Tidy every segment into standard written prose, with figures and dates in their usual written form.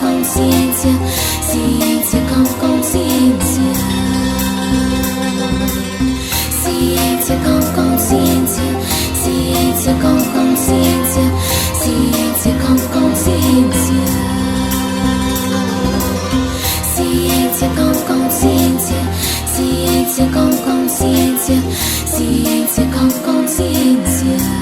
consciência, ciência com consciência, ciência com consciência, ciência com consciência, ciência com consciência, ciência com consciência, ciência com consciência, ciência com consciência.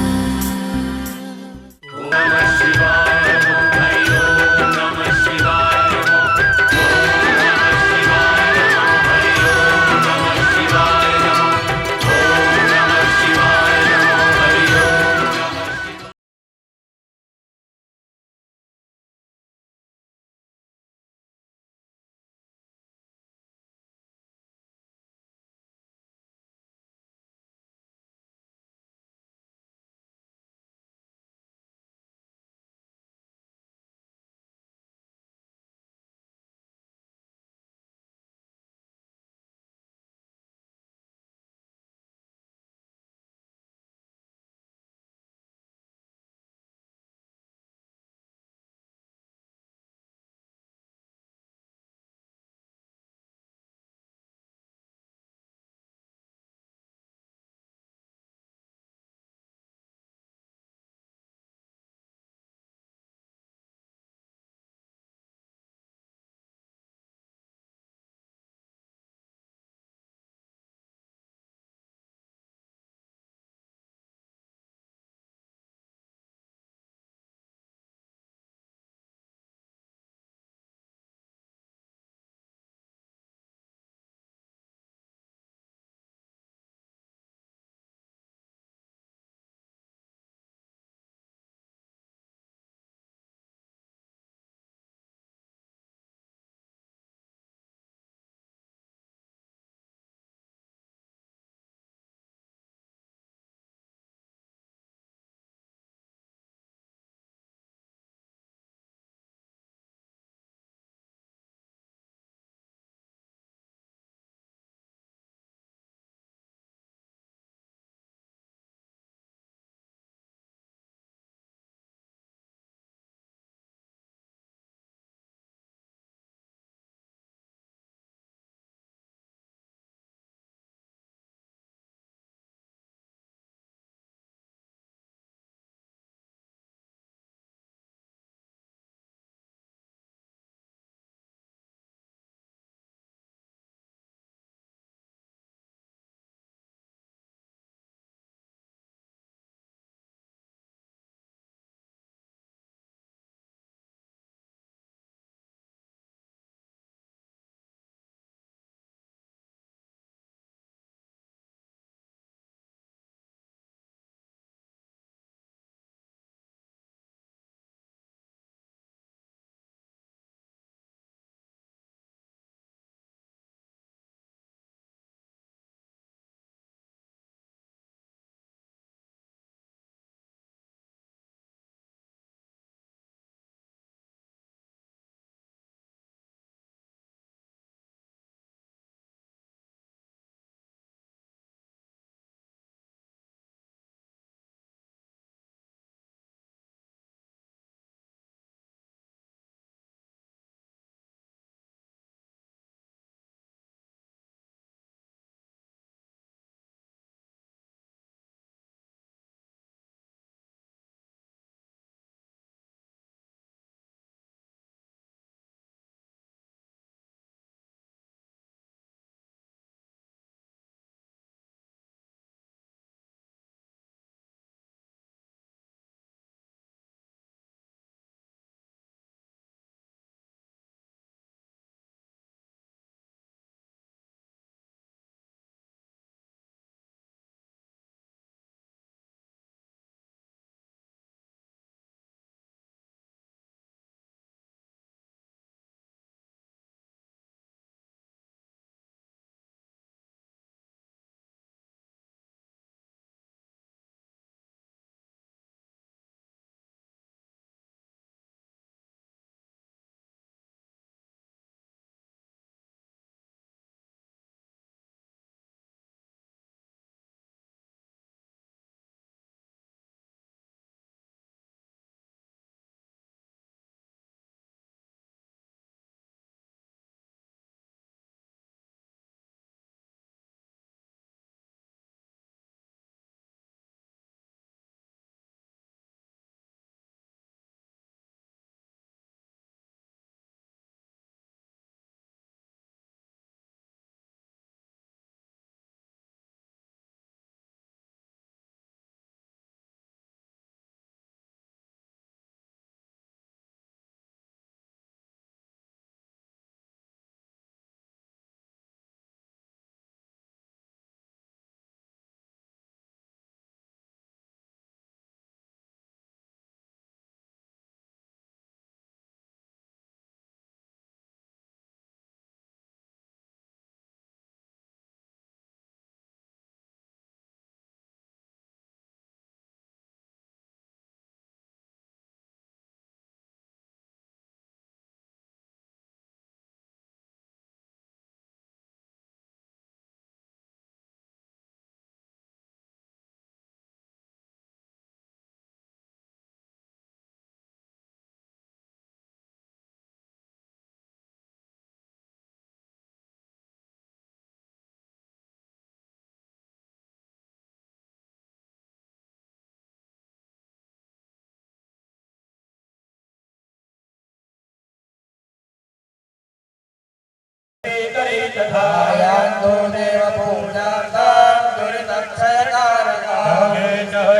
तथायान्तो देव पूजार्थं दुरितक्षयकारकः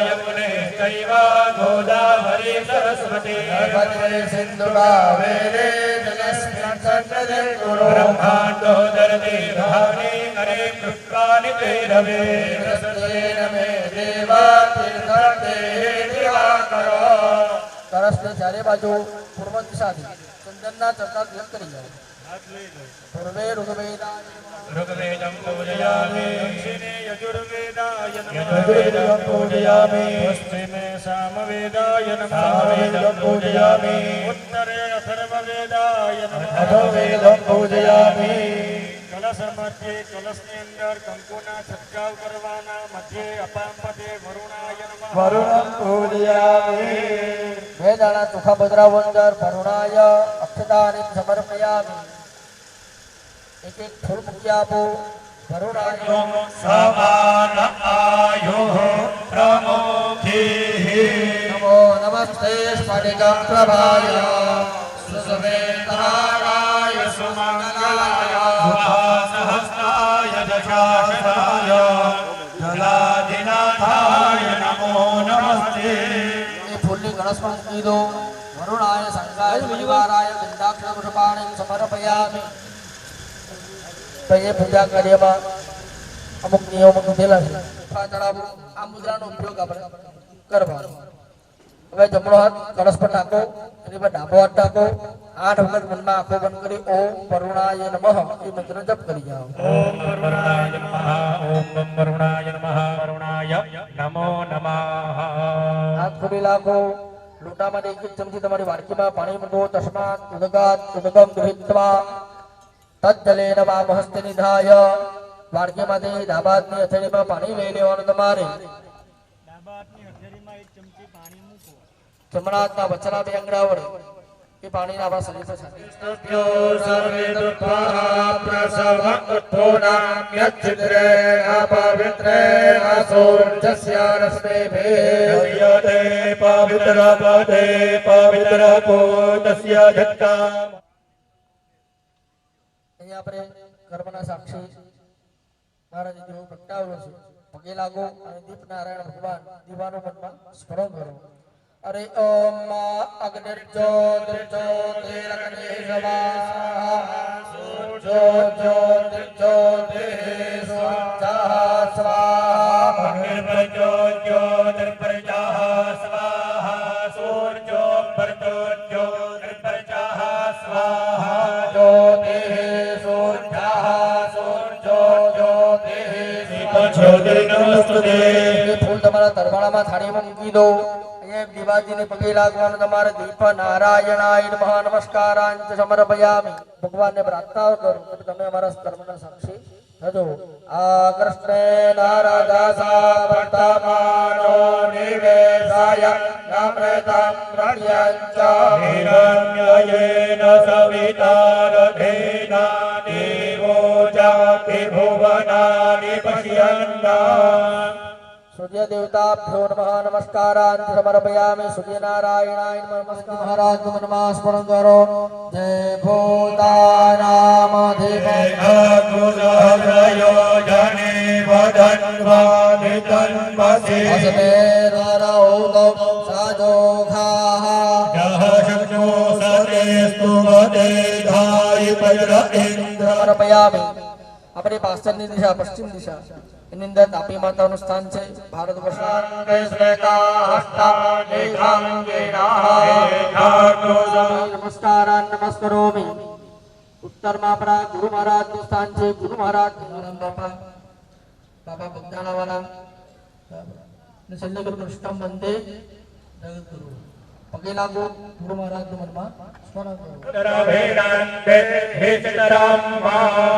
यमुने चैव गोदावरी सरस्वती नर्मदे सिन्धुकावेरे जलस्मिन् सन्निधिं कुरु ब्रह्माण्डोदरते धाने करे पुष्पाणि ते रवे प्रसन्नेन मे देवा तीर्थं दिवाकरो तरसने चारे बाजू पूर्व दिशाથી ચંદનના ચરણા તિલક કરી જાઓ પૂર્વે ऋग्वेदं पूजयामि दक्षिणे यजुर्वेदाय नमः यजुर्वेदं पूजयामि पश्चिमे सामवेदाय नमः सामवेदं पूजयामि उत्तरे अथर्ववेदाय नमः अथर्ववेदं पूजयामि कलश मध्ये कलशની અંદર કંકુના છંટકાવ કરવાના મધ્યે અપાંપદે વરુણાય નમઃ वरुणं पूजयामि वेदाना तुखा भद्रावंदर वरुणाय अक्षतानि समर्पयामि एक एक फूल मुक्यापो वरुणाय समान आयुः प्रमुखिः नमो नमस्ते स्फटिकं प्रभाय सुसवेदाय सुमंगलाय सहस्राय दशाशराय जलाधिनाथाय नमो नमस्ते ये फूलनी गणेश में मूकी दो वरुणाय संगाय परिवाराय गंधाक्षर पुष्पाणि समर्पयामि तो ये पूजा कार्य में अमुक नियमों दिला છે ચડાવવું આ મુદ્રાનો ઉપયોગ આપણે કરવાનો હવે જમણો હાથ કળશ પર નાખો એની પર ડાબો હાથ નાખો 8 વખત મનમાં આંખો બંધ કરી ઓમ વરુણાય નમઃ એ મંત્ર જપ કરી જાઓ ओम वरुणाय नमः ओम वरुणाय नमः वरुणाय नमो नमः હાથ ખોલી નાખો લોટામાં એક એક ચમચી તમારી વાડકીમાં પાણી મૂકો તસ્માત ઉદગાત ઉદગમ ગૃહીત્વા તજ્જલેન વામહસ્તે નિધાય વાડકીમાંથી ડાબાતની અથેળીમાં પાણી લઈ લેવાનું તમારે ડાબાતની હથેળીમાં એક ચમચી પાણી મૂકો જમણા હાથના વચના બે આંગળા વડે એ પાણીને આપણા શરીર પર છાંટી स्तुभ्यो सर्वे दुःखाः प्रसव उत्थोनाम्यच्छिद्रेण पवित्रेण सूर्यस्य रश्मिभिः यते पवित्रपदे पवित्रकूटस्य झट्काम् અહીંયા આપણે કર્મના સાક્ષી મહારાજ જેવું પ્રગટાવેલો છે પગે લાગો અને દીપ નારાયણ ભગવાન દીવાનો મનમાં સ્મરણ કરો अरे ओम अग्निर्ज्योतिर्ज्योतिरग्निर्जवाः सूर्योज्योतिर्ज्योतिः स्वाहा अग्निर्ज्योतिर्प्रजाः स्वाहा सूर्योऽपर्ज्योतिर्प्रजाः स्वाहा ज्योतिः सूर्यः सूर्यो ज्योतिः ज्योतिर्नमस्तुते ये फूल તમારા તરવાળામાં થાળીમાં મૂકી દો दिवाजी पगे लागवान तमारे दीप नारायणाय नमः नमस्कारांच समर्पयामि भगवान ने प्रार्थना करो कि તમે અમારા કર્મના સાક્ષી થજો આકૃષ્ણે નારાદાસા વર્તમાનો નિવેશાય નમ્રતં પ્રણ્યંચ हिरण्ययेन सवितारथेना देवो जाति भुवनानि पश्यन्ना सूर्य देवताभ्यो नमः नमस्कारांच समर्पयामि सूर्य नारायणाय नमस्कार महाराज तुम नमस्कार करो जय भूतानामधिपैर्योजने वदन्वादितन्वसे अस्मेररौतो साजोघाः यः शक्नो सतेस्तु वदेधाय पद्र इन्द्र समर्पयामि अपनी पाश्चात्य दिशा पश्चिम दिशा એની અંદર તાપી માતાનું સ્થાન છે ભારત નમસ્કારાન નમસ્કરોમિ ઉત્તરમાં આપણા ગુરુ મહારાજનું સ્થાન છે ગુરુ મહારાજ બાપા બાપા બગદાણાવાળા ને છેલ્લે કૃષ્ણ વંદે જગદગુરુ પગે લાગો ગુરુ મહારાજનું મનમાં સ્મરણ કરો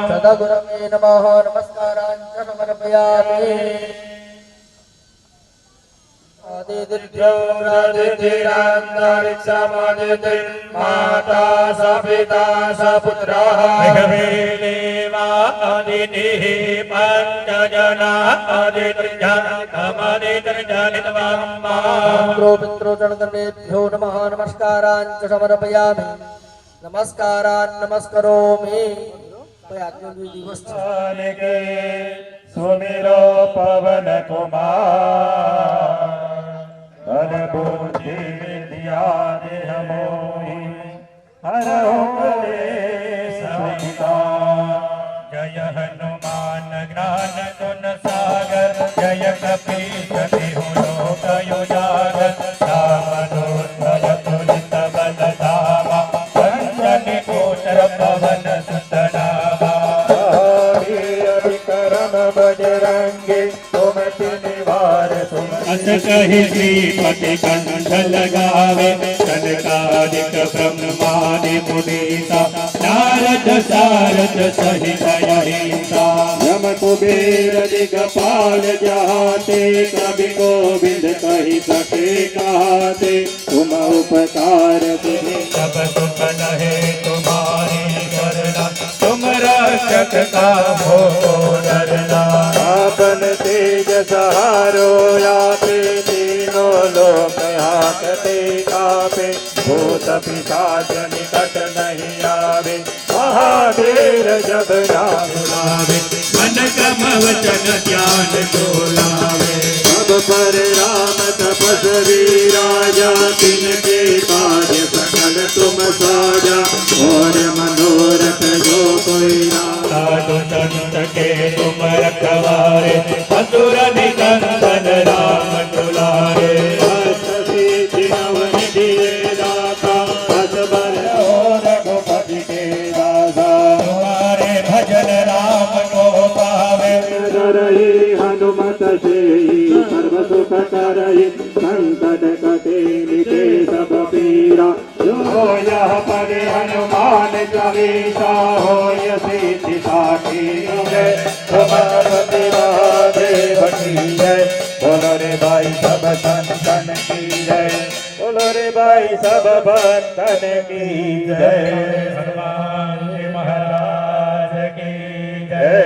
સદગુરવે નમઃ નમસ્કારાંચ સમર્પયામિ आदित्योरादितिरान्तरिक्षमदितिं माता स पिता स पुत्रः देवा अदितिः पञ्चजना अदितिर्जनितमदितिर्जनितवाम्मा पितृजनगणेभ्यो नमः नमस्कारांच समर्पयामि नमस्कारान् नमस्करोमि ભાઈ આજનો જે દિવસ છે અને કે સુમિરો પવન કુમાર અનુભૂતિ વિદ્યા દેહ મોહી હરો ક્લેશ સહિતા જય હનુમાન જ્ઞાન ગુણ સાગર જય કપીશ દેહુ લોક યુજાગર રામ દૂત તુલિત બલ ધામા અંજની પુત્ર પવન સુત बजरंगे तुमति निवार अस कहि श्रीपति कंठ लगावे सनकादिक ब्रह्मादि मुनीसा नारद सारद सहित अहिंसा यम कुबेर दिगपाल जहाते कवि गोविंद कहि सके कहते तुम उपकार सब सुख लहे तुम्हारी करना तुम रक्षक का भो डरना आपन तेज सहारो यापे तीनों लोक हाकते कापे भूत पिशाच निकट नहीं आवे महावीर जब नाम लावे मन क्रम वचन ध्यान को लावे सब पर राम तपस्वी राजा तिनके कार्य सकल तुम साजा और मनोरथ जो कोई साधु संत के तुम रखवारे असुर निकंदन राम दुलारे रघुपति के दासा तुम्हारे भजन राम को पावे रही हनुमत से सर्व सुख करहि संकट कटे मिटे सब पीरा जो यह पढ़े हनुमान चालीसा होय सिद्धि साखी जय रघुपति महादेव की जय बोलो रे भाई सब संतन की जय बोलो रे भाई सब भक्तन की जय हनुमान जी महाराज की जय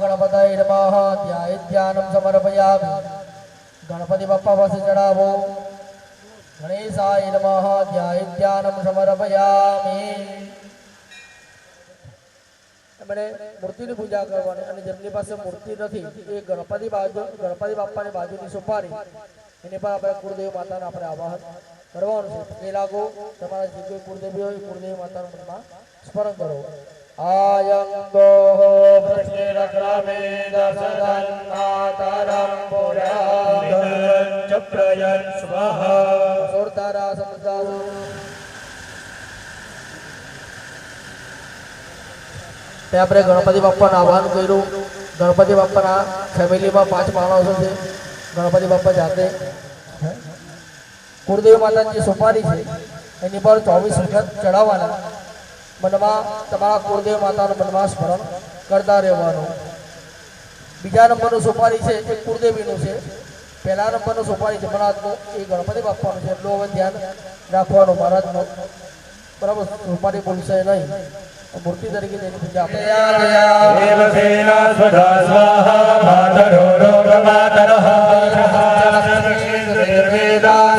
गणपतये नमः ध्यानं समर्पयामि गणपति बप्पा પાસે ચડાવો ગણેશાય નમઃ ध्यानं समर्पयामि મને મૂર્તિની પૂજા કરવાની અને જેમની પાસે મૂર્તિ નથી એ ગણપતિ બાપ્પાની બાજુની સુપારી એની પર આપણે કુળદેવી માતાના આપણે આવાહન કરવાનું છે એ લાગો તમારા જે કોઈ કુળદેવી હોય કુળદેવી માતાનું મનમાં સ્મરણ કરો आयंगो प्रश्निरक्रमे दशदन्नातरं पुराणं चक्रयन् स्वाहा सुरतारा समजासु તે આપણે ગણપતિ બાપ્પાનું આહ્વાન કર્યું ગણપતિ બાપ્પાના ફેમિલીમાં 5 માણસો છે ગણપતિ બાપ્પા જાતે કુળદેવી માતાની સુપારી છે એની પર 24 વખત ચડાવવાના મનમાં તમારા કુળદેવ માતાનું મનમાં સ્મરણ કરતા રહેવાનું બીજા નંબરનું સુપારી છે એ કુળદેવીનું છે પહેલા નંબરનું સુપારી જમનાથનું એ ગણપતિ બાપ્પાનું છે એટલું હવે ધ્યાન રાખવાનું મહારાજનું બરાબર સુપારી બોલશે નહીં મૂર્તિ તરીકે તેની પૂજા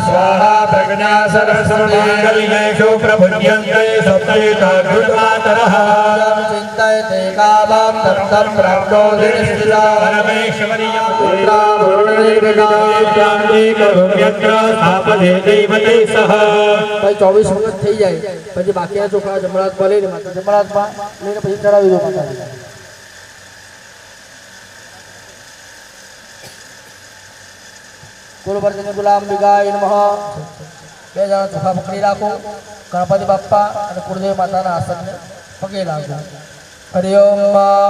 स्वाहा प्रज्ञा सरस्वती प्रभुज्यन्ते सप्तयुता कृतमातरः चिन्तयते कामं तत्तं प्राप्तो दिनस्थिता परमेश्वर्यं पुत्रा वरुणेर्विदायत्यान्ति करुण्यत्र स्थापते दैवते सह भाई 24 વખત થઈ જાય પછી બાકીના ચોખા જમણાથમાં લઈને માતા જમણાથમાં લઈને પછી ચડાવી દો માતાજી गुरुवर्धन गुलाम बिगाय नमः બે જણા ચોખા પકડી રાખો ગણપતિ બાપ્પા અને કુળદેવ માતાના આસનને પગે લાગો હરિ ઓમ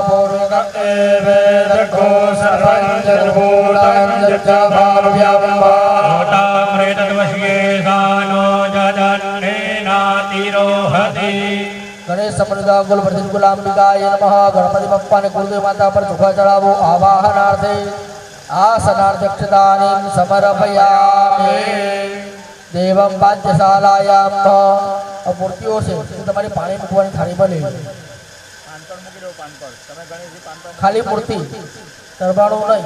પૂર્વકર્તે વેદકો સર્વંજર્ભૂતાંજર્ચાભાવ્યંબામૃતમશ્યેષાનો જજન્નેનાતિરોહતિ ગણેશ સમૃદ્ધ ગુરુवर्धन गुलाम बिगाय नमः गणपति बाप्पा અને કુળદેવ માતા પર ચોખા ચડાવો આવાહનાર્થે आसनाध्यक्षदानीं समर्पयामि देवं पाद्यशालायाम આ મૂર્તિઓ છે એ તમારી પાણી મૂકવાની થાળીમાં લઈ લો ખાલી મૂર્તિ દરબારો નહીં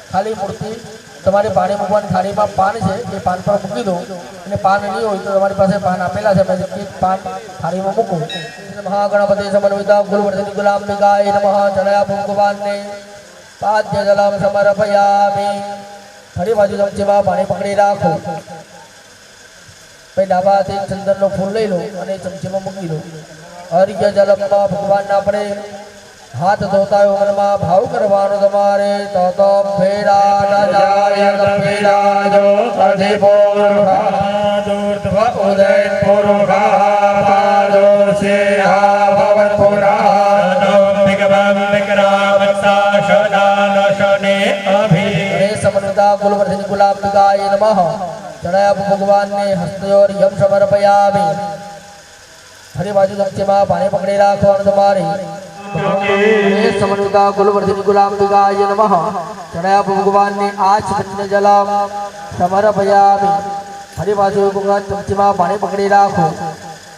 ખાલી મૂર્તિ તમારી પાણી મૂકવાની થાળીમાં પાન છે એ પાન પર મૂકી દો અને પાન નહીં હોય તો તમારી પાસે પાન આપેલા છે મેં પાન થાળીમાં મૂકો મહાગણપતિ સમન્વિતા ગુરુવર્ધની ગુલાંબિકાય નમઃ ચણયા ભગવાનને પાદ્ય જલમ સમર્પયામિ ફરી બાજુ ચમચીમાં પાણી પકડી રાખો પછી ડાબા હાથે ચંદનનો ફૂલ લઈ લો અને ચમચીમાં મૂકી લો અર્ઘ્ય જલમમાં ભગવાનના આપણે હાથ ધોતા હોય મનમાં ભાવ કરવાનો તમારે તો ફેરા ન જાય ફેરા જો અધિપો ઉદય પુરુષા પાદો સે આ ભવન પુરાનો ભગવાન વિક્રામતા શદાન શને અભિ સમન્વિતા ગુલવર્ધની ગુલાંબિકાય નમઃ ચણયા ભગવાનને હસ્તયોર યમ સમર્પયામિ ફરી બાજુ ચમચીમાં પાણી પકડી રાખવાનું તમારે समन्विता गुलवर्धनी गुलांबिकाय नमः चणया भगवानने आचमन जलम समर्पयामि हरि बाजू चमचीमा पाणी पकड़ी राखो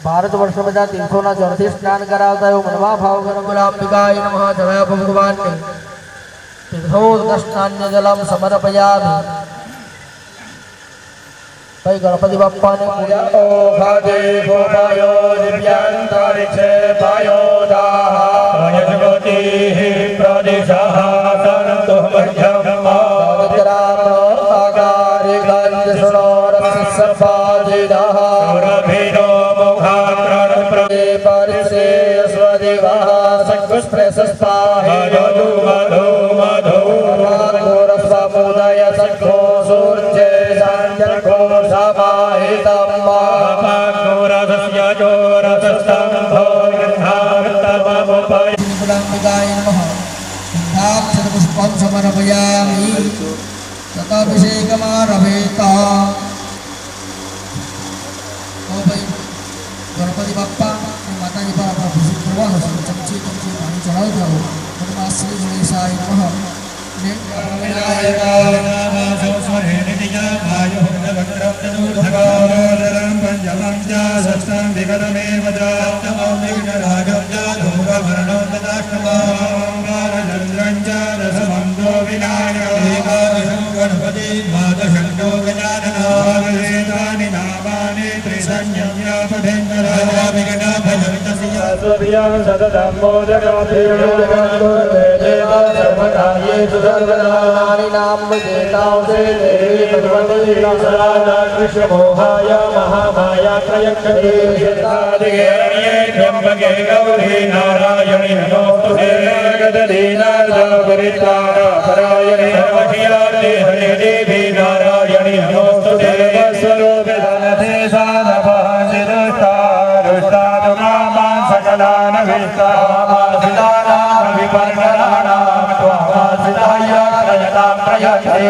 भारत वर्ष में 334 स्नान करावता हो मनवा भाव गुलांबिकाय नमः चणया भगवानने तीर्थोदक स्नान जलम समर्पयामि भाई गणपति बाप्पा ने पूजा ओ भादे गोपायो दिव्यांतरिक्षे पायोदाः यजगति प्रदिशः सन्तु मध्यम आकारे गन्ध सुनोरसपादिदः सुरभिनो मुखाग्रण प्रदे परिसे स्वदेवः सङ्कुस्प्रेसस्पाहि मधु मधु मधु घोरस्वमुदय सङ्घो सूर्ये साञ्जको समाहितं माघोरसस्य जोरसस्तम्भो गन्धावृतममुपय गुलांबिकाय नमः गन्धाक्षरपुष्पं समर्पयामि तथाभिषेकमारभेत तो भाई गणपति बाप्पा माता जी पर अपना अभिषेक करवानो છે ચમચી પાણી ચડાવતા હો મનમાં શ્રી ગણેશાય નમઃ ને વિનાયકાય નમઃ સ્વરે નિત્યાય ભગવદ્રમ ચતુર્થકારમ પંચમં ચ ષષ્ઠં વિગતમેવ જાતમં વિઘ્નરાજં ચ ધૂમવર્ણો તદાષ્ટમં ચંદ્રં ચ દશમં దో વિનાયકાય ગણપતિ દ્વાદશંતો ગજાનનાવેતાનિ નામાनि ત્રિસંયમ્ય પઠેન્દ્રા વિઘ્નભજन्तસ્ય સૂર્યં સતतं મોદકાભિર્યોગન્ધુર્વેદેવા સર્વકાર્યેષુ સર્વદાની નામ જેતાઓ સે દેવી ભગવતી સદાના કૃષ્ણમોહાય મહામાયા ત્રયક્ષતે શતાદિગેરણ્યે ત્ર્યંબકે ગૌરી નારાયણી નમોસ્તુતે ગદધીનાર્ધપરિત્રાણપરાયણે સર્વખિલાર્થે હરે દેવી નારાયણી નમોસ્તુતે સ્વરૂપે ધનતે સાનભાંસિદુષ્ટાદુષ્ટાદુકામાન सकलान विष्टामासिदानां विपर्णनानां त्वामासिदाय प्रयतां प्रयते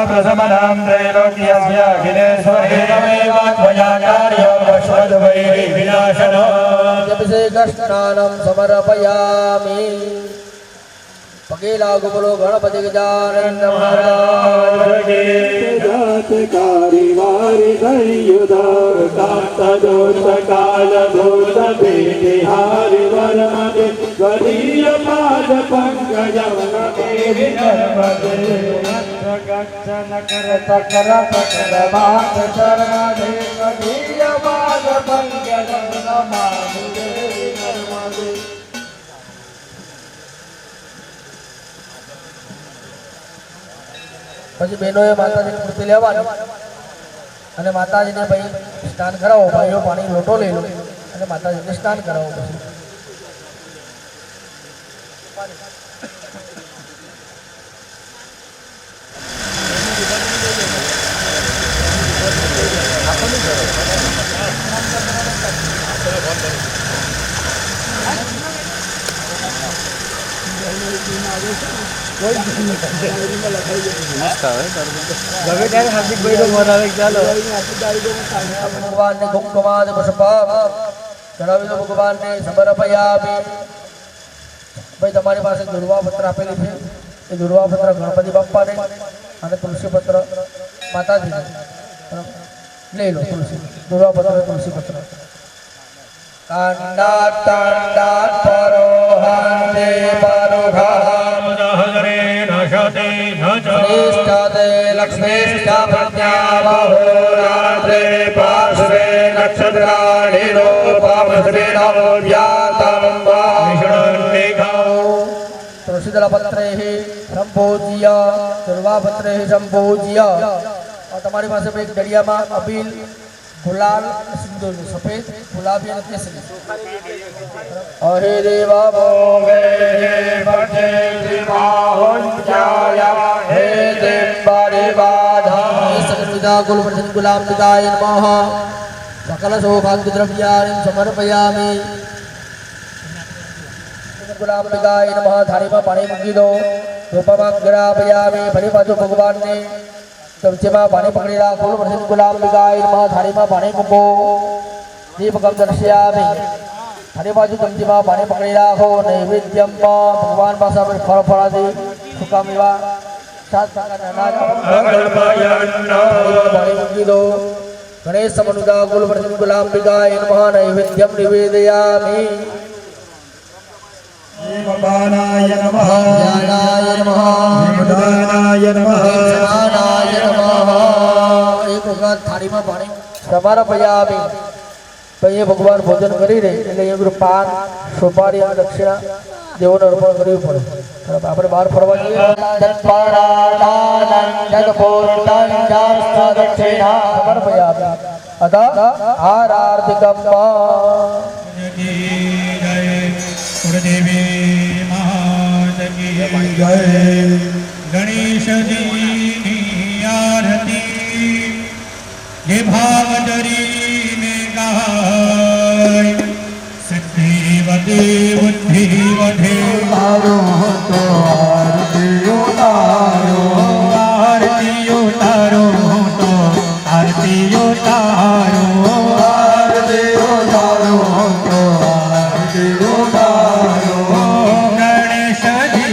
प्रसमनां त्रैलोक्यस्य अखिलेश्वरेणमेव त्वया कार्यं पश्वद्वैरि विनाशनो अभिषेकस्नानं समर्पयामि पगे लागू बोलो गणपति गजानन महाराज की दातकारी वारि संयुधार कांत दोष काल भूत बेहारि वरमदे स्वदीय पाद पंकजं देवि नर्मदे गच्छन करत करत करवात शरणदे स्वदीय पाद पंकजं नमामि देवि नर्मदे પછી બહેનોએ માતાજીની મૂર્તિ લેવાની અને માતાજીને ભાઈ સ્નાન કરાવો ભાઈઓ પાણી લોટો લઈ લો અને માતાજીને સ્નાન કરાવો પછી ભગવાનને કુંકુમાદ પુષ્પમ ચડાવી દો ભગવાનને સમર્પયામિ ભાઈ તમારી પાસે દુર્વા પત્ર આપેલી છે એ દુર્વા પત્ર ગણપતિ બાપ્પાને અને તુલસી પત્ર માતાજીને ले लो तुलसी दुर्वा पत्र तुलसी पत्र कांडात कांडात परोहन्ते परुघाम हरे नशते न श्रेष्ठते लक्ष्मीश्च प्रज्ञा बहुरात्रे पार्श्वे नक्षत्राणि लोपामश्रेणो व्यातं वा तुलसीदलपत्रैः संपूज्य दुर्वापत्रैः संपूज्य और तुम्हारी પાસે એક દરિયામાં અબીલ ગુલાલ સિંદૂર સફેદ ગુલાબી અને કેસરી અહે દેવા ભોગે પતે દિવાહોંચાય હે દેવારે બાધા સકલવિદા ગુલવર્ધન ગુલાંબિકાય નમઃ સકલ સૌભાગ્ય દ્રવ્યાણિ સમર્પયામિ ગુલાંબિકાય નમઃ થાળીમાં પાણી મૂકી દો ધૂપમાં ગ્રાપયામિ ફરી પાછું ભગવાનને चमचेमा पानी पकड़ी राखो वर्षित गुलांबिकाय नमः थाळीमा पाणी मूको दीपकं दर्शयामि थाळी बाजू चमचेमा पाणी पकड़ी राखो नैवेद्यम भगवान पासा पर फल फळादी सुकामेवा सात सात अनाज पाणी मूकी दो गणेश समनुदा गुल वर्षित गुलांबिकाय नमः नैवेद्यम निवेदयामि भगवानाय नमः ज्ञानाय नमः विमुदानाय नमः ज्ञानाय नमः एक वखत थाळीમાં પાણી સમર્પયામિ પછી ભગવાન ભોજન કરી દે એટલે એ બધું પાન સોપારી અને દક્ષિણા દેવોને અર્પણ કરવી પડે આપણે બહાર ફરવા જઈએ સમર્પયામિ અથ આરાર્તિકમ देवी मात की जय गणेश जी की आरती ये भाव डरी ने गाय सिद्धिवती बुद्धिवती तारो तो आरती उतारो आरती उतारो तो आरती उतारो आरती उतारो तो आरती उतारो गणेश जी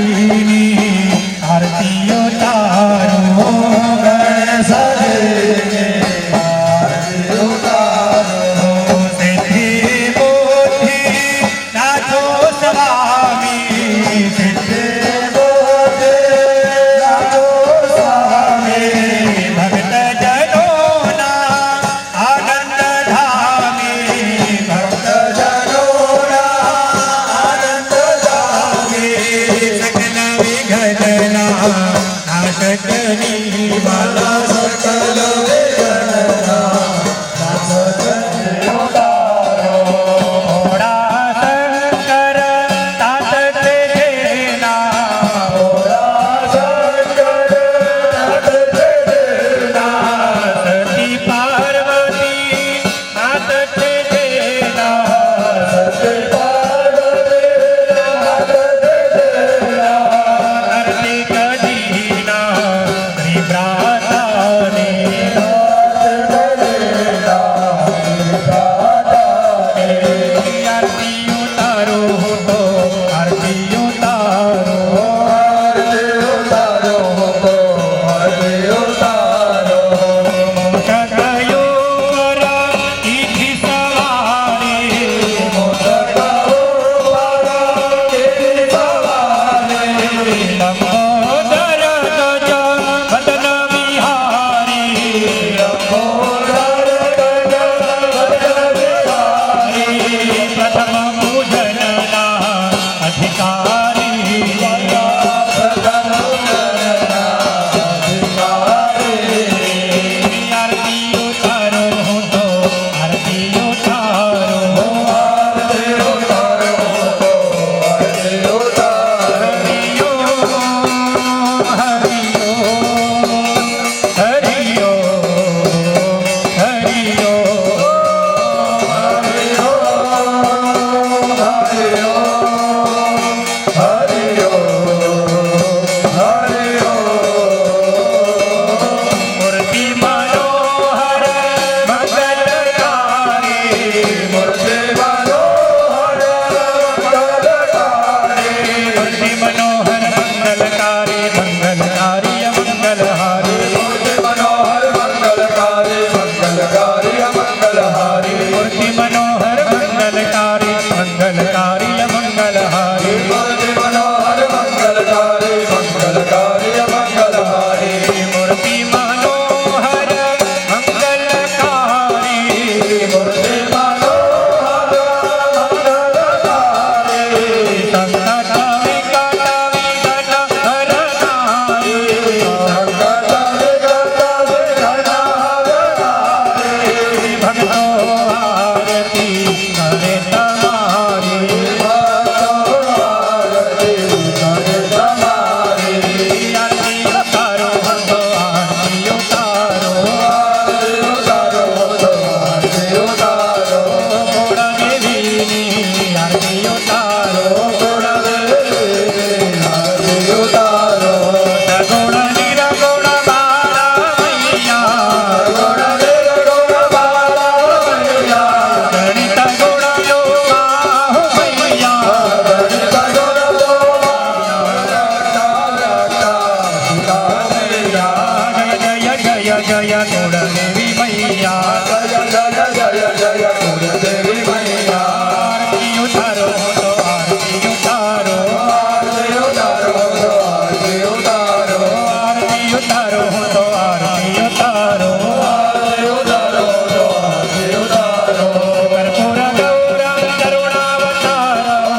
જય જય કુળદેવી મૈયા જય જય જય જય કુળદેવી મૈયા આરતી ઉતારો તો આરતી ઉતારો આરતી ઉતારો તો આરતી ઉતારો આરતી ઉતારો તો આરતી ઉતારો આરતી ઉતારો તો આરતી ઉતારો કર્પૂર ગૌરમ કરુણાવતારમ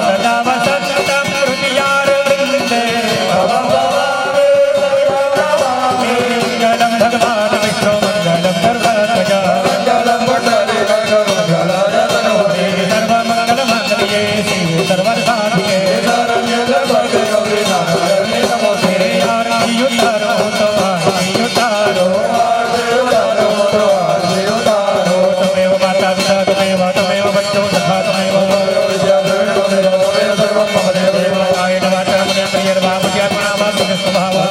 સદા વસંતમ હૃદયારવિંદે મંગલમ ભગવાન વિષ્ણુ મંગલમ સર્વધ્વજ મંગલમ મંગલે મંગલાય તનોરે સર્વમંગલમાંગલ્યે શિવે સર્વસાધિકે શરણ્ય ગર્ભે ગૌરી નારાયણે નમોસ્તે આરતી ઉતારો તો આરતી ઉતારો આરતી ઉતારો તો આરતી ઉતારો તમેવ માતા પિતા તમેવ તમેવ બંધુ સખા તમેવ દેવાય નમઃ નમઃ પ્રિયર્વા પૂજ્યાત્મનામા સ્વભાવા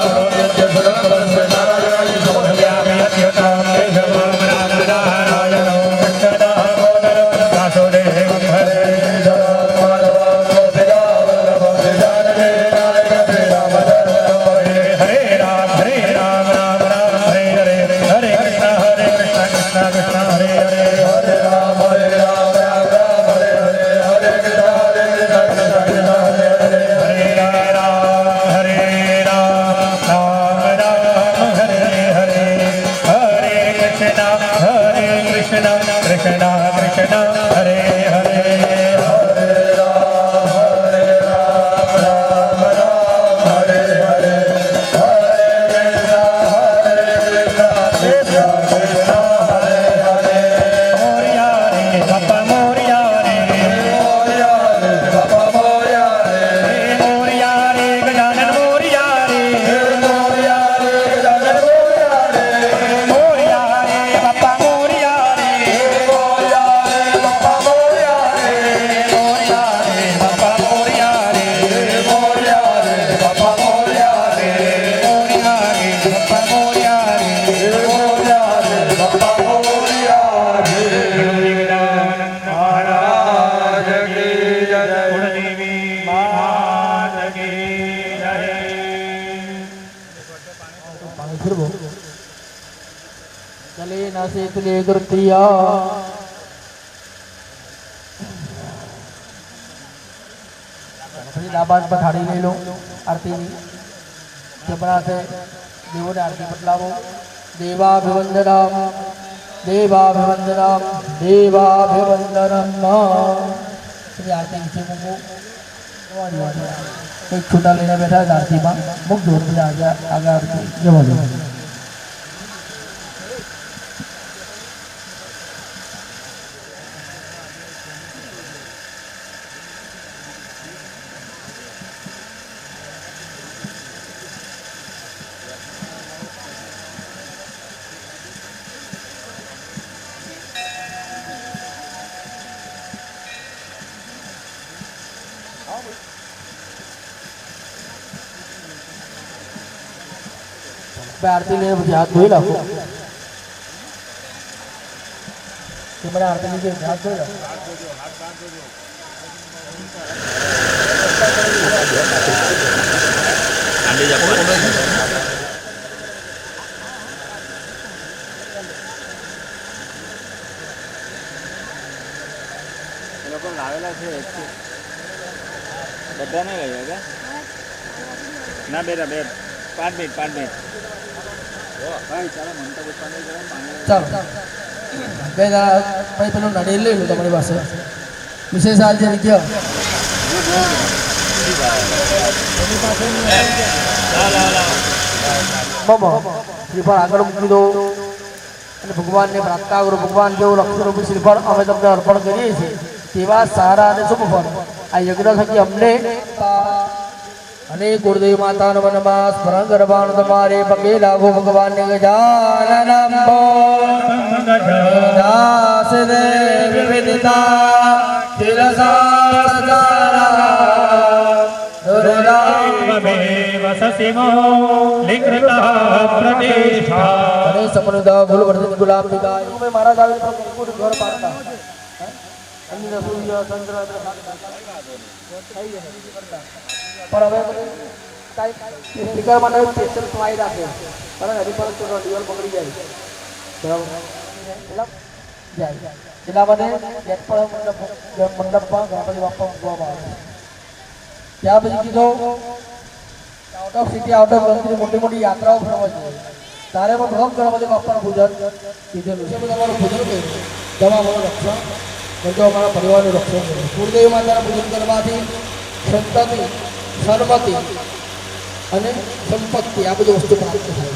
चले नासे तुले गुरतिया પછી દાબાદ પર થાળી લઈ લો આરતીની જમણા છે દેવોને આરતી બદલાવો દેવાભિવંદનમ દેવાભિવંદનમ દેવાભિવંદનમ પછી આરતી નીચે મૂકો એક છૂટા લઈને બેઠા છે આરતીમાં મુખ દોર પછી આગળ આરતી જવા દો आरती ले मुझे हाथ धोई लो मैंने आरती लीजिए हाथ धोई लो બધા નહીં લઈ ગયા ના બેટા બે 5 મિનિટ ચાલો બે ભાઈ પેલું નડેલ લઈ લો તમારી પાસે વિશેષ હાલ છે કયો શ્રીફળ આગળ મૂકી દો અને ભગવાનને પ્રાર્થના કરો ભગવાન જેવું લક્ષ્મણ શ્રીફળ અમે તમને અર્પણ કરીએ છીએ તેવા સારા અને શુભ ફળ આ યજ્ઞ થકી અમને અને ગુરુદેવ માતાનો વનમાં સ્મરણ કરવાનું તમારે પગે લાગો ભગવાનને ગજાનનમ દાસ દેવ વિદિતા તિલસાસ્કારા दुर्गामेव ससिमो लिंगृता प्रतिष्ठा अरे सपनुदा गुलवर्धन गुलाब दिगाय मैं महाराज आवे तो कुकुर घर पाता अन्य सूर्य चंद्र पर હવે સ્પીકર માટે સ્પેશિયલ ફ્લાઈ રાખે બરાબર હજી પણ તો દિવાલ પકડી જાય બરાબર જાય એટલા માટે ગેટ પર મંડપમાં ગણપતિ બાપ્પા મૂકવામાં આવે ત્યાર પછી કીધું out of city out of country મોટી મોટી યાત્રાઓ ફરવા જોઈએ તારે પણ ભગવાન ગણપતિ બાપ્પાનું પૂજન કીધેલું છે બધા અમારું પૂજન કર્યું તેમાં અમારું રક્ષણ બધું અમારા પરિવારનું રક્ષણ કર્યું કુળદેવી માતાના પૂજન કરવાથી સંતતિ સન્મતિ અને સંપત્તિ આ બધી વસ્તુ પ્રાપ્ત થાય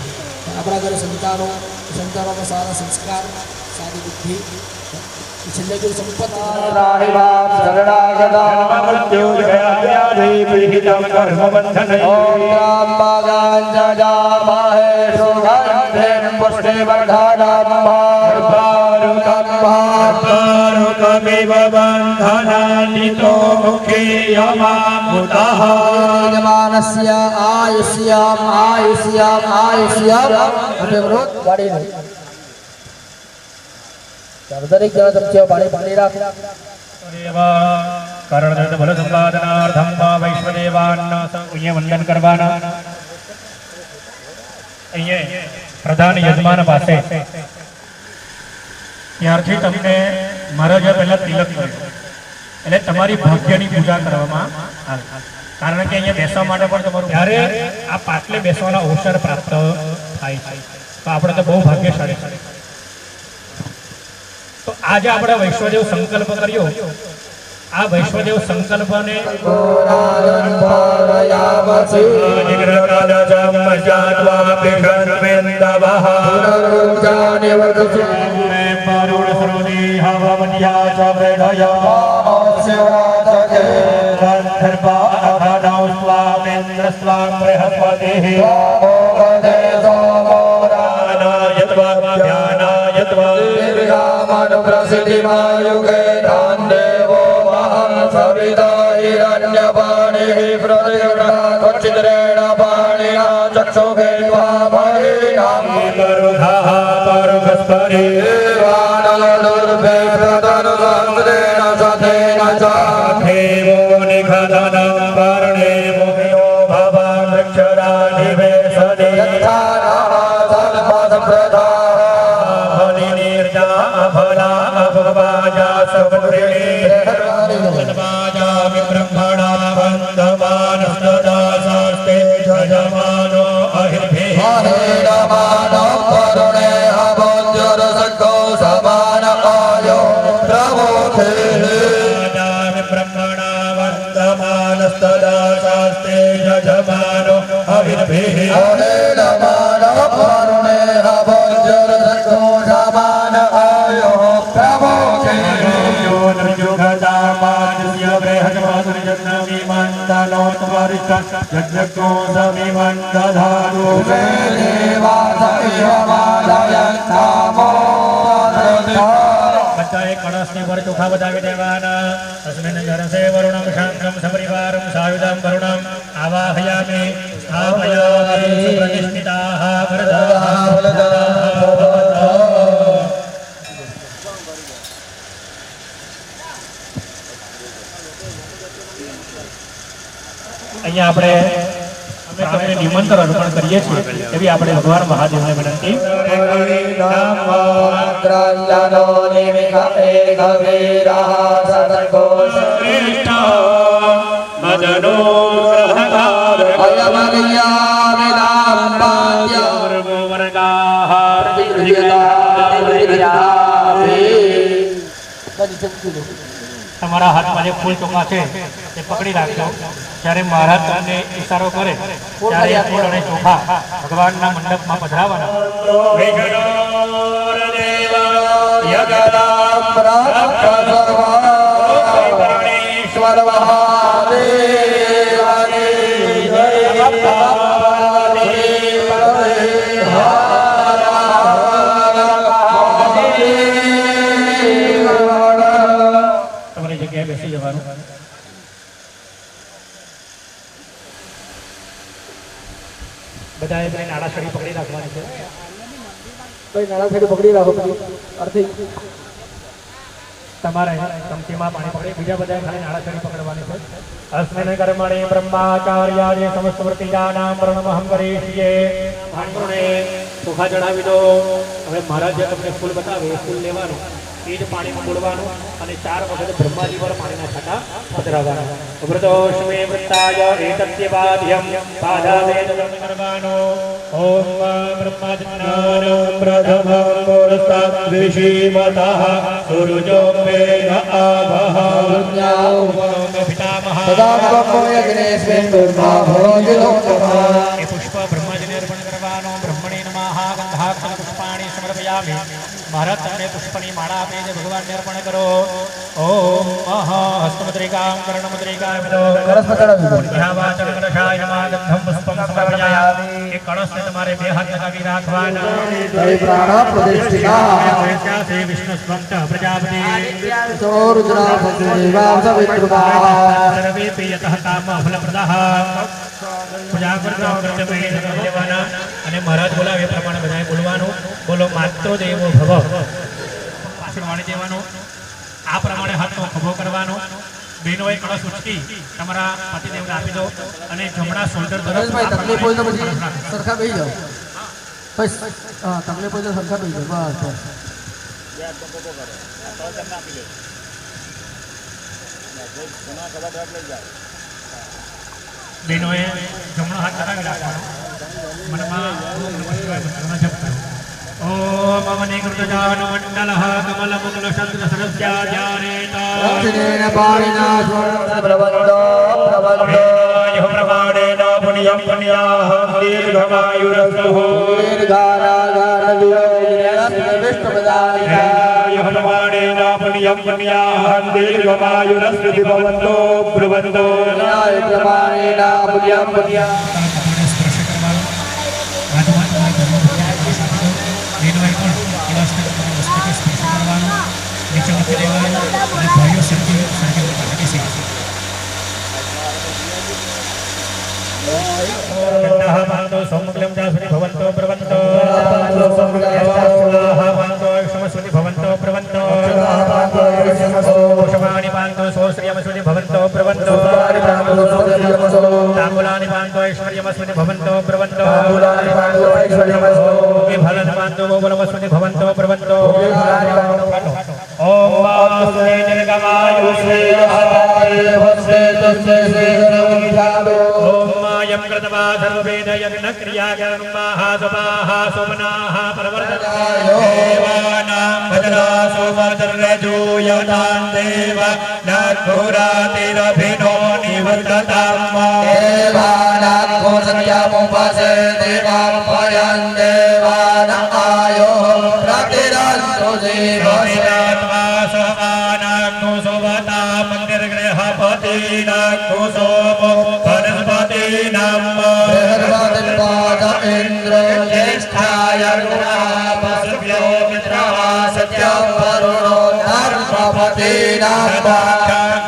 આપણા ઘરે સંતાનોમાં સારા સંસ્કાર સારી બુદ્ધિ છેલ્લે જો સંપત્તિ દરેક જણા ચમચીઓ પાણી રાખ કારણ બલ સંપાદનાર્થમ અહીંયા વંદન કરવાના અહીંયા પ્રધાન યજમાન પાસે ત્યારથી તમને મહારાજા પહેલા તિલક કર્યું એટલે તમારી ભાગ્યની પૂજા કરવામાં આવે કારણ કે અહીંયા બેસવા માટે પણ તમારું ત્યારે આ પાટલે બેસવાના અવસર પ્રાપ્ત થાય છે તો આપણે તો બહુ ભાગ્યશાળી છે તો આજે આપણે વૈશ્વદેવ સંકલ્પ કર્યો આ વૈશ્વદેવ સંકલ્પને કળશની પર ચોખા બતાવી દેવાના તસ્મિન જરસે વરુણમ શાંતમ સપરિવારમ સાયુધમ વરુણમ આવાહયામિ સ્થાપયામિ પ્રતિષ્ઠિતાઃ અહીંયા આપણે તમને નિમંત્રણ અર્પણ કરીએ છીએ એવી આપણે ભગવાન મહાદેવને વિનંતી તમારા હાથમાં જે ફૂલ ચોખા છે એ પકડી રાખજો જ્યારે મહારાજ તમને ઈશારો કરે ત્યારે ફૂલ અને ચોખા ભગવાનના મંડપમાં પધરાવવાના તમારી જગ્યાએ બેસી જવાનું બધાએ ભાઈ નાળાછડી પકડી રાખવાની છે ભાઈ નાળાછડી પકડી રાખો અર્થી તમારે ચમચીમાં પાણી પકડી બીજા બધા ખાલી નાળાચડી પકડવાની છે. અસ્મિન કર્મણે બ્રહ્માચાર્યાય સમસ્ત વૃત્તિજાનામ પ્રણમહં કરીષ્યે. ભાણવૃને ચોખા ચડાવી દો. હવે મહારાજ જે તમને ફૂલ બતાવે એ ફૂલ લેવાનું, એ જ પાણીમાં બોલવાનું અને 4 વખત બ્રહ્માજી પર પાણીના છાંટા પધરાવવાના. વૃતોષ્મે વૃત્તાય એતત્યવાદ્યમ પાદાવેદ કરવાનો. ઓમ બ્રહ્માજ્ઞાનમ પ્રથમં પુરસ્તાદ વિષીમતઃ સૂર્યો વેદ આભઃ પિતામહ સદા બ્રહ્મો યજ્ઞેસ્મિન બ્રહ્મા ભવતિ લોકમઃ. એ પુષ્પ બ્રહ્માજીને અર્પણ કરવાનો. બ્રહ્મણે નમઃ ગંધાક્ષર પુષ્પાણિ સમર્પયામિ. મહારાજ તમને પુષ્પની માળા આપે છે, ભગવાનને અર્પણ કરો. ઓમ હસ્તમુદ્રિકામ કર્ણમુદ્રિકામ એ કળશને તમારે 2 હાથ લગાવી રાખવાના. પ્રાણ પ્રતિષ્ઠિતા વિષ્ણુ સ્વંત પ્રજાપતિ રુદ્રા ભદ્રદેવા સવિતૃભા સર્વે યતઃ કામ ફલપ્રદઃ. પૂજા કરતા દેવાના અને મહારાજ બોલાવે એ પ્રમાણે બધાએ બોલવાનું. બોલો માત્ર દેવો ભવ. પાછળ વાળી દેવાનો. આ પ્રમાણે હાથનો ખભો કરવાનો. બહેનોએ કળશ ઉચકી તમારા પતિદેવને આપી દો અને જમણા શોલ્ડર તરફ તકલીફ હોય તો પછી સરખા બેસી જાઓ. બસ હા, તકલીફ હોય તો સરખા બેસી જાઓ. બસ બહેનોએ જમણો હાથ લગાવી રાખવાનો. મનમાં ઓમ નમઃ શિવાય મંત્રનો જપ કરો. ઓમ અવનિકૃતજાન મંડલઃ કમલમુકલ ચંદ્ર સરસ્યાજારેતા દક્ષિણેન પાણીના સ્વર્ણ પ્રબંધો યો પ્રમાણેન પુણ્યં પુણ્યાઃ દીર્ઘમાયુરસ્તુ દીર્ઘાનાગાર વિયોગિનેસ્મિ વિષ્ણુપદાનિકા યો પ્રમાણેન પુણ્યં પુણ્યાઃ દીર્ઘમાયુરસ્તુ ભવન્તો બ્રુવન્તો ન્યાય પ્રમાણેના પુણ્યં પુણ્યં सौमंगलम जास्वती भवन्तो प्रवन्तो समस्वती भवन्तो प्रवन्तो वृषभानि पान्तो सोश्रियमस्वती भवन्तो प्रवन्तो ताम्बूलानि पान्तो ऐश्वर्यमस्वती भवन्तो प्रवन्तो फलं पान्तो गोकुलमस्वती भवन्तो प्रवन्तो ओम वासुदेव निर्गमायुष्वे ओम मायं कृतवा सर्ववेद यज्ञ क्रिया कर्माः सुपाः सुमनाः परवर्तताय देवानां भजनासु वर्धरजूयतान् देव नघोरातिरभिनो निवर्तताम् देवानां सत्यामुपसे देवापयं देवानायो प्रतिरन्तु जीवसेत्वा समानाग्नो सोवता मंदिरगृहपतिनाग्नो सोमो वनस्पतीनां बृहस्पतिर्पाद इन्द्रो ज्येष्ठाय गुणापसभ्यो मित्रः सत्यं वरुणो धर्मपतीनां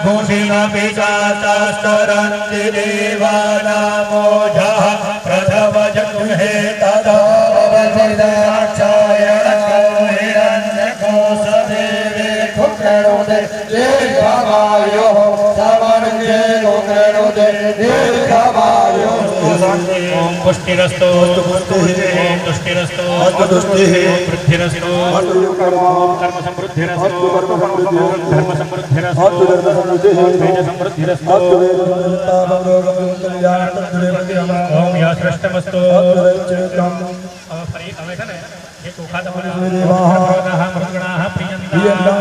घोषिणपि चास्तरन्ति देवानामोजः प्रथमजगृहे तदा ओम पुष्टिरस्तो ओम तुष्टिरस्तो ओम वृद्धिरस्तो ओम कर्म समृद्धिरस्तो ओम धर्म समृद्धिरस्तो वेद समृद्धिरस्तो ओम यशृष्टमस्तो હવે છે ને એ ચોખા તમારા મૃગણાઃ પ્રિયંતા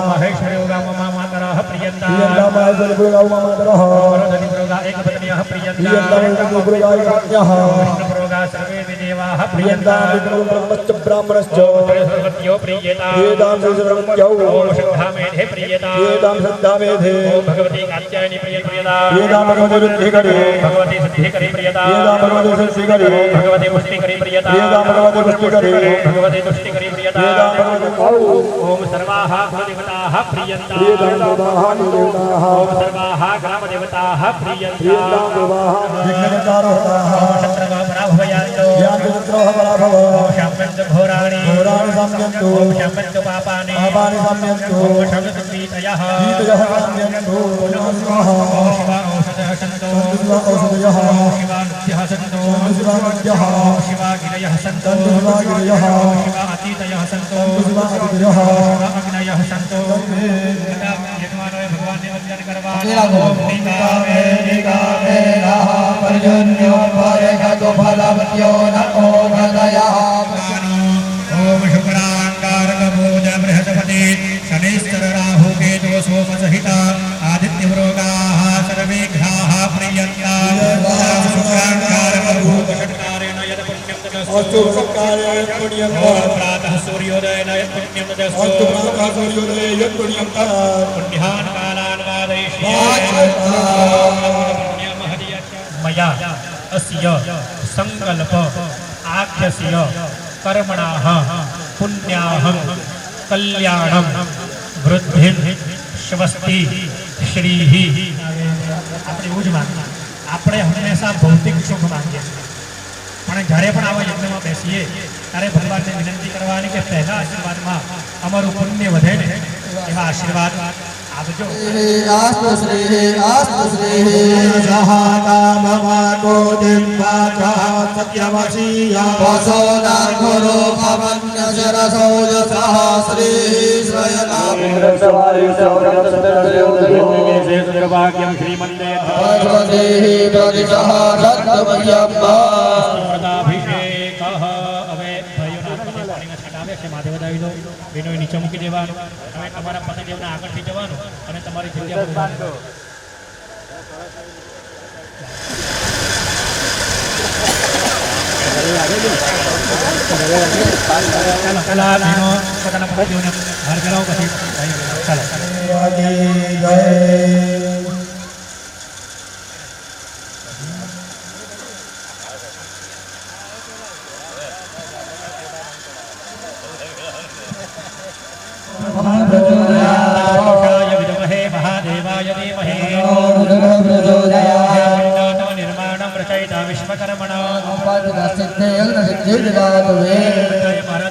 મહેશ્વરી ગામમાં માતરઃ પ્રિયંતા એકપત્ન્યઃ પ્રિયંતા વિષ્ણુપ્રોગા સર્વે દેવાઃ પ્રિયંતા બ્રાહ્મણશ્ચ સર્વત્યો પ્રિયતા ઓમ શ્રદ્ધામેધે પ્રિયતા ઓમ ભગવતી કાત્યાયની પ્રિયતા ભગવતી સિદ્ધિકરી પ્રિયતા ભગવતી પુષ્ટિકરી પ્રિયતા भगवते तुष्टिकरी प्रियता ओम सर्वाः कुलदेवताः प्रियन्ता ओम सर्वाः ग्रामदेवताः प्रियन्ता शत्रवः पराभवयान्तो शाम्यन्तो घोराणि सम्यन्तु ओम शमन्तु पापानि पापानि सम्यन्तु ओम शमन्तु पीतयः पीतयः सम्यन्तु स्वाहा ओम शिवा औषधः सन्तु शिवा औषधयः ओम शिवा नृत्यः सन्तु शिवा नद्यः ओम शिवा गिरयः सन्तु शिवा गिरयः ओम शिवा अतीतयः सन्तु शिवा अतिथयः शिवा अग्नयः सन्तु यजमानोय भगवान् निमन्त्रण करवाणि ओम निकामे निकामे नः पर्जन्यो भयगतो फलवत्यो नको हृदयः ओम शुक्रांगारकबोध बृहस्पति शनिश्चर राहु केतु सोम सहिता आदित्यवरोगाः सर्वे ग्रहाः प्रियन्ताः शुक्रांगारकबोध षट्कारेण यत् पुण्यं अस्तु सत्कारे पुण्यं ओम प्रातः सूर्योदयेन यत् पुण्यं अस्तु प्रातः सूर्योदये यत् पुण्यं पुण्यान् कालान् मया अस्य संकल्प आख्यस्य कर्मणाः पुण्याहं कल्याणं वृद्धिं स्वस्ति श्रीः આપણે એવું જ માનીએ આપણે હંમેશા ભૌતિક સુખ માંગીએ પણ જ્યારે પણ આવા યજ્ઞમાં બેસીએ ત્યારે ભગવાનને વિનંતી કરવાની કે પહેલા આશીર્વાદમાં અમારું પુણ્ય વધે ને એવા આશીર્વાદ આપજો आस्तु श्रीः सहाकामवाको दिव्याग्रह सत्यवशीया वसोदार्घुरो भवन्यशरसो यशः श्री स्वयनाम भाग्यं श्रीमन्ते प्रतिशः दत्तमयम् અભિષેકઃ હવે ભાઈઓના હાથમાં પાણીના છાંટા આવે છે માથે વધાવી દો બેનોએ નીચે મૂકી દેવાનું તમે તમારા પતિદેવના આગળથી જવાનું અને તમારી જગ્યા પર ઊભા ચાલો પેલા બહેનો પોતાના પતિદેવને બહાર કરાવો પછી ભાઈઓ ચાલો जय विद्महे महादेवाय धीमहि निर्माणं रचयिता विश्वकर्मणा सिद्धे यज्ञ सिद्धि जय महाराज